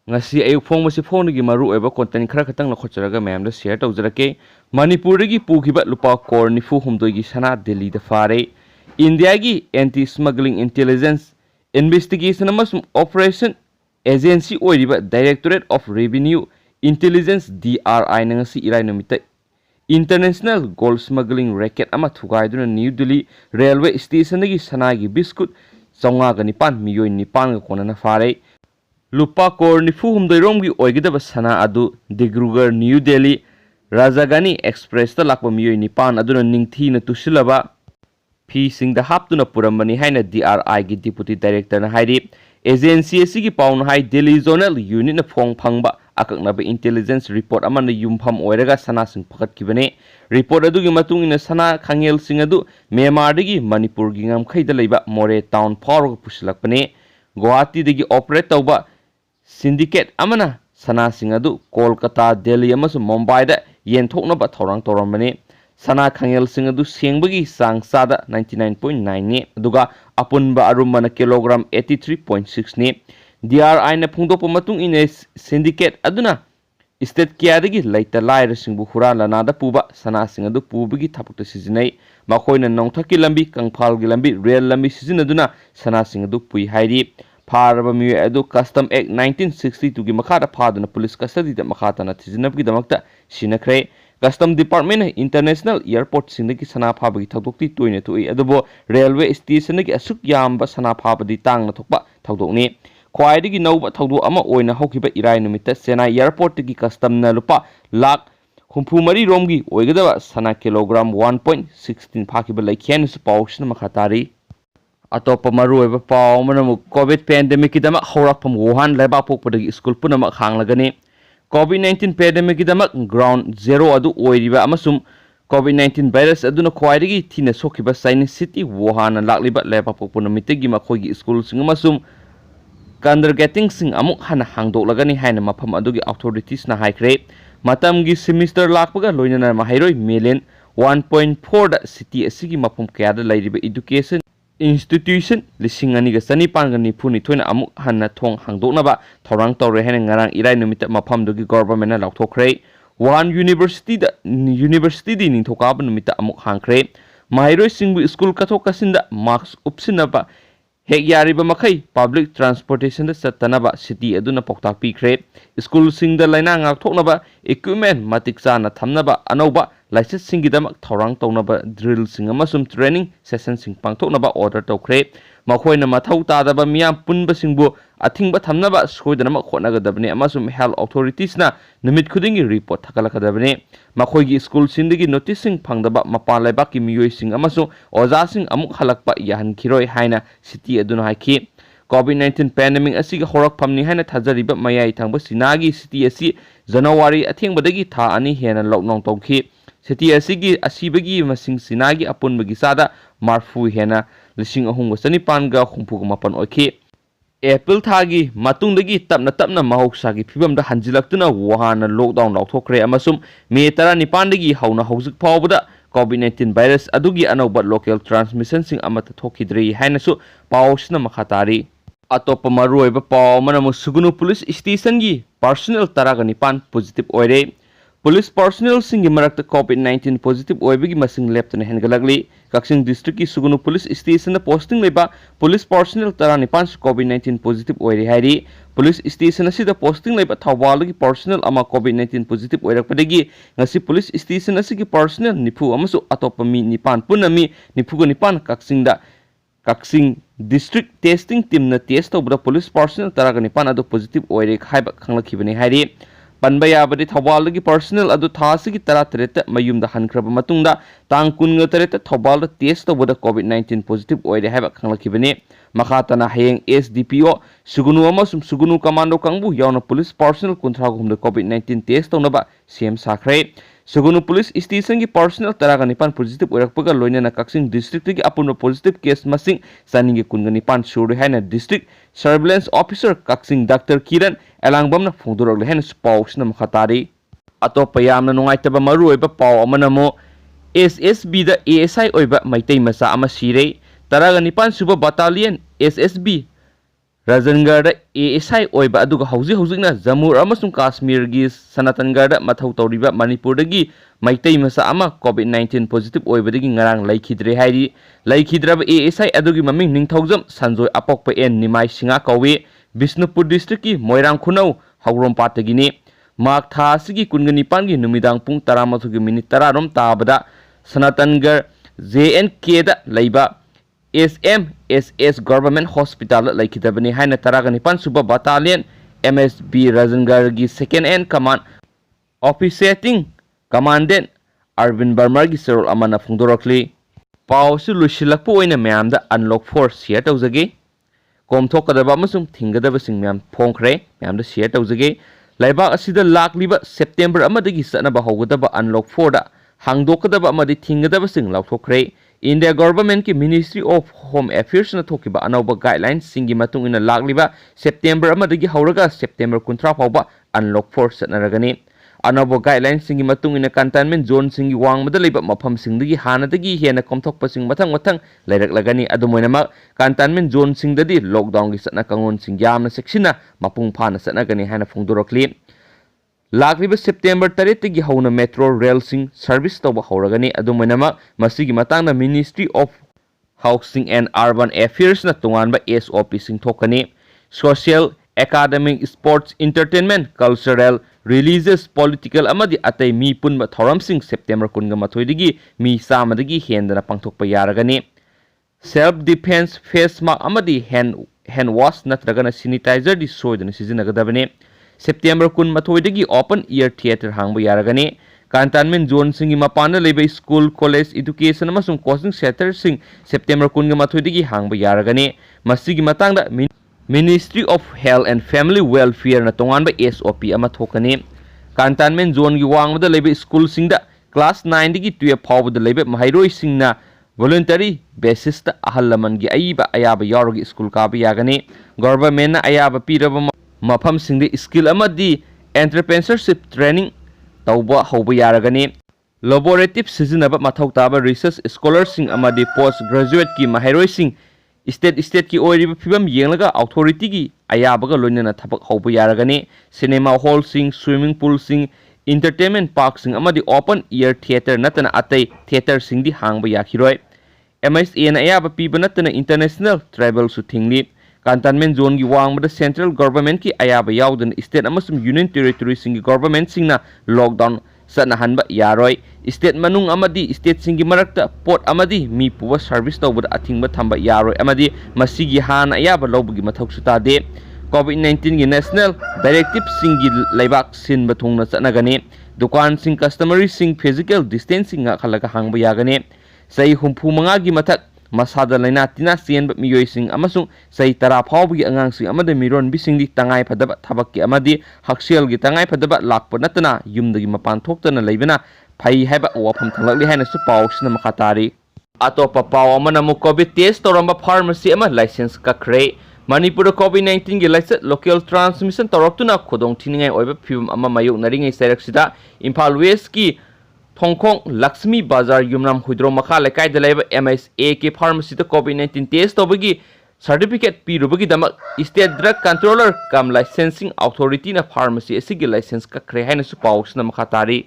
ngasi ayuk phongmasi phonegi maru oiba content khara khatang lakhocharaga mayamda share tawjarake manipurdagi pukhiba lupa kor nifu humdoigi sana delhi da fare india gi anti smuggling intelligence investigation amasum operation agency oiriba directorate of revenue intelligence DRI nangasi irai numita international gold smuggling racket ama thugaiduna new delhi railway station gi sanagi biscuit chaunga ga nipan miyoi nipan ga konana fare lupa kor nifu humdoirom gi oigidaba sana adu digrugar new delhi rajagani express ta lakpa miyoi nipan aduna ningthi na tusilaba phi singda haptuna purambani haina DRI gi deputy director na hairi agency asigi paun hai delhi zonal unit na phong phangba akaknaba intelligence report amana yumpham oiraga sana sing phakat kibane report adugi matung ina sana khangel sing adu Myanmar dagi Manipur gi ngam khaida leiba more town power pusilakpane Guwahati dagi operate tauba syndicate amana sana sing adu Kolkata Delhi amasu Mumbai da yenthoknaba thorang torambane sana khangel sing adu sengbagi sang sada 99.9 ne aduga apunba arumana kilogram 83.6 ne DRI na phungdopa matung ine syndicate aduna state kyadagi laita laira singbu hura lanada puba sana sing adu pubagi thapukta sizinai makoina nongthaki lambi kangphal gi lambi rail lambi sizinaduna sana sing adu pui hairi Faraba mi adu Custom Act 1962 gi makhada phaduna police custody da makhata na thizinab gi damakta sinakre Custom Department International Airport sindagi sana phaba gi thawdokti toine toi adubo railway station gi asuk yamba sana phaba di tang na thokpa thawdokni khwaidagi nauba thawdo ama oina hokhiba irai numita Chennai Airport gi custom na lupa lakh humpu mari romgi oigadaba sana kilogram 1.16 phakiba laikhen su pawsna makhatari atop maru eba paw manamu covid pandemic kidama horakpam Wuhan leba pokpadagi school punama khanglagani covid 19 pandemic kidama ground zero adu oiriba amasum covid 19 virus aduna khwaidagi thina sokhiba Chinese city Wuhan lakliba leba pokpunamitegi makhoigi school sing amasum kindergarten sing amuk hana hangdoklagani haina mafam adugi authorities na haikre matamgi semester lakpaga loinana mahairoi million 1.4 da city asigi mafam kayada lairiba education institution lising ani ga sani pangani phuni thoina amuk hanna thong hangdoknaba thorang tawre hena ngarang irai numita mafam dogi government na laukthokre one university di ningthokaba numita amuk hangkre mahairoi singbu school kathok kasinda marks upsinaba hek yariba makai public transportation da satanaba city aduna poktak pikre school sing da laina ngak thoknaba equipment matik chana thamnaba anoba license singidam thorang tawnaba drill sing amasum training session sing pangthoknaba order tawkre makhoina mathau tadaba miyam punba singbu athingba thamnaba soidanama khotnagadabne amasum health authorities na numit khudingi report thakalakadabne makhoigi school sindagi notice sing phangdaba mapa laibaki miyoi sing amasu oja sing amuk halakpa yahan khiroi haina city aduna haiki COVID-19 pandemic asiga horak phamni haina thajariba mayai thangba sinagi city asi January athengbadagi tha ani hena lockdown tawki city asigi asibagi masing sinagi apunbagi sada marfu hena lising ahung sanipan ga khumpu mapan oki April thagi matungdagi tapna mahoksagi phibamda hanjilaktuna Wuhan lockdown lauthokre amasum May 19 dagi hauna hauzik phawbada COVID-19 virus adugi anoba local transmission sing amata thokidri hainasu pawsna makhatari atopa maruiba paw manamu Sugunu police station gi personnel taragani pan positive oire police personnel singi marakta COVID-19 positive oibigi masing leptana hengalagli Kaksing district ki Sugunu police station na posting leba police personnel tarani pan COVID-19 positive oire hairi police station asida posting leba Thawbal gi personnel ama COVID-19 positive oirakpadagi ngasi police station asigi personnel nipu amasu atopa mi nipan punami nipu ga nipan Kaksing district testing team na test tawbada police personnel taraga nipan adu positive oire khaiba khanglakibani hairi panba yabadi Thawbal gi personnel adu thasigi 13 mayumda hankraba matungda tang 13 Thawbal da test tawbada COVID-19 positive oire haiba khanglakibani makhatana hayeng SDPO Sugunu amasum Sugunu commando kangbu yauna police personnel 13 da COVID-19 test tawnaba CM sakre Sugunu police station gi personnel taraga nipan positive oirakpaga loinana Kaksing district gi apun positive case masing saningi kunga nipan suri haina district surveillance officer Kaksing Dr. Kiran elangbamna phongdorok lehen spokesna makhatari atopa yamna nungaitaba maruoiba paw amanamo SSB da ASI oiba maitai masa ama sirei taraga nipan suba battalion SSB Rajangarda ASI oiba aduga hauji Jammu amasung Kashmir gi Sanatangarda mathau tawriba Manipur dagi maitai masa ama COVID-19 positive oibadagi ngarang laikhidre hairi laikhidraba ASI adugi maming ningthaujam Sanjoy Apokpa en Nimai Singa kawi Bisnupur district ki Moirang Khunau Haurom Patagini Mak tha sigi kungani pangi numidang pung 12 minute 10 rom tabada Sanatangar JNK da laiba SMSS Government Hospital laikidabani haina taragani pansuba battalion MSB Rajangar gi second and command officer commandant Arvind Barmar gi serol amana phungdorokli pau su lushilakpu oina mayam da unlock force share tawjage komthokadaba amasung thingadaba sing mayam phongkhre mayam da share tawjage laibak asida lakliba September amadagi sanaba hogadaba unlock 4 da hangdokadaba amadi thingadaba sing lauthokre India government ki Ministry of Home Affairs na thokiba anauba guidelines singi matung ina lakliba September amadagi hauraga September 13 fauba unlock 4 satnaragani anauba guidelines singi matung ina cantonment zone singi wangmada leiba mafam singdagi hanadagi hena komthokpa sing mathang lairaklagani adumoinama cantonment zone singdadi lockdown gi satna kangon sing yamna section mapung phana satnagani hana phungdorokli Lakliba September 3 gi hauna metro rail sing service tawba hauragani adumoinama masigi matangna Ministry of Housing and Urban Affairs na tunganba SOP sing thokani social academic sports entertainment cultural religious political amadi atai mi punba thoram sing September 18 digi mi samadagi hendana pangthokpa yaragani self defense face mask amadi hand wash natragana sanitizer di soidana sijinagadabani September 18 dagi open air theater hangba yaragani cantonment zone singi mapana leba school college education amasung coaching center sing September 18 dagi hangba yaragani masigi matangda Ministry of Health and Family Welfare na tonganba SOP ama thokani cantonment zone gi wangmada leba school singda class 9 dagi 12 phawbada leba mahairoi singna voluntary basis ta ahalaman gi aiba ayaba yarogi school ka ba yagani government na ayaba piraba mafam singde skill amadi entrepreneurship training tauba hauba yaragani laborative sizinaba mathau taba research scholars sing amadi post graduate ki mahairoi sing state ki oiriba phibam yenglaga authority gi ayabaga loinana thabak hauba yaragani cinema hall sing swimming pool sing entertainment park sing amadi open air theater natana atai theater sing di hangba yakhiroi MSA na ayaba piba natana international travel su thingli cantonment zone gi wangmada central government ki ayaba yaudana state amasum union territory singi government singna lockdown sana hanba yaroi state manung amadi state singi marakta port amadi mi puwa service tawbada athingba thamba yaroi amadi masigi hana ayaba lawbugi mathok sutade COVID-19 gi national directive singi laibak sin bathungna sanagani dukan sing customary sing physical distancing nga khalaga hangba yagani sai humpu manga gi mathak masada laina tina sian miyoi sing amasung sai tara phawbi angang sing amada miron bising di tangai phadaba thabak ki amadi haksel gi tangai phadaba lakpa natana yumdagi mapan thoktana leibana phai haiba wafam thanglakli haina su paw sina makatari atopa paw amana mu covid test toramba pharmacy ama license kakre Manipur COVID-19 gi license local transmission toroktuna khodong thiningai oiba phim ama mayuk naringai sairak Imphal West ki Thongkhong Lakshmi Bazar Yumnam Huidro Makha Lekai Delaiba MSA ke pharmacy to COVID-19 test tobagi certificate pirubagi damak state drug controller kam licensing authority na pharmacy asigi license ka kre haina su paws na makhatari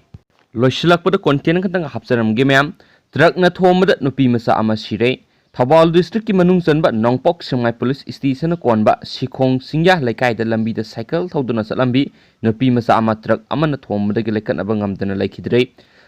loisilak pada content kan hapsaram ge ma'am drug na thomada nupi masa ama sirei Thabal district ki manung chanba Nongpok Semngai police station konba Sikhong Singya Lekai da lambi da cycle thoduna salambi nupi masa ama truck amana thomada ge lekan abangam dana laikhidrei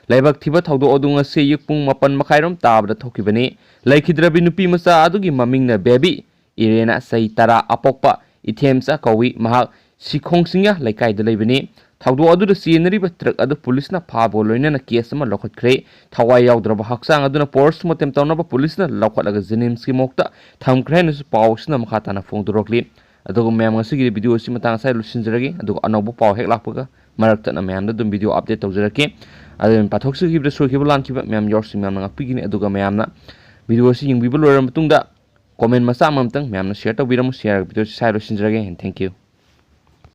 Laibak thiba thaudo odunga se yikpung mapan makhairom tabda thokibani laikhidrabi nupi masa adugi mamingna baby irena sai tara apokpa ithemsa kawi mahak Sikhong Singya Lekai da leibani thaudo adu da scenery ba truck adu police na phabo loina na case ma lokhot khre thawai yaudra ba haksang aduna post motem tawna ba police na lokhot laga jenims ki mokta thamkre na paws na makhata na phongdurokli adugo mem ngasigi video si matang sai lusinjragi adugo anobo paw hek lakpaga marakta na mem da dum video update tawjarake adun pathok su gibra so gibra lan kiba mem yorsi mem na pigini aduga mem na video si yingbiba loram tungda comment masa mamtang mem na share tawbiram share video sai lusinjrage and thank you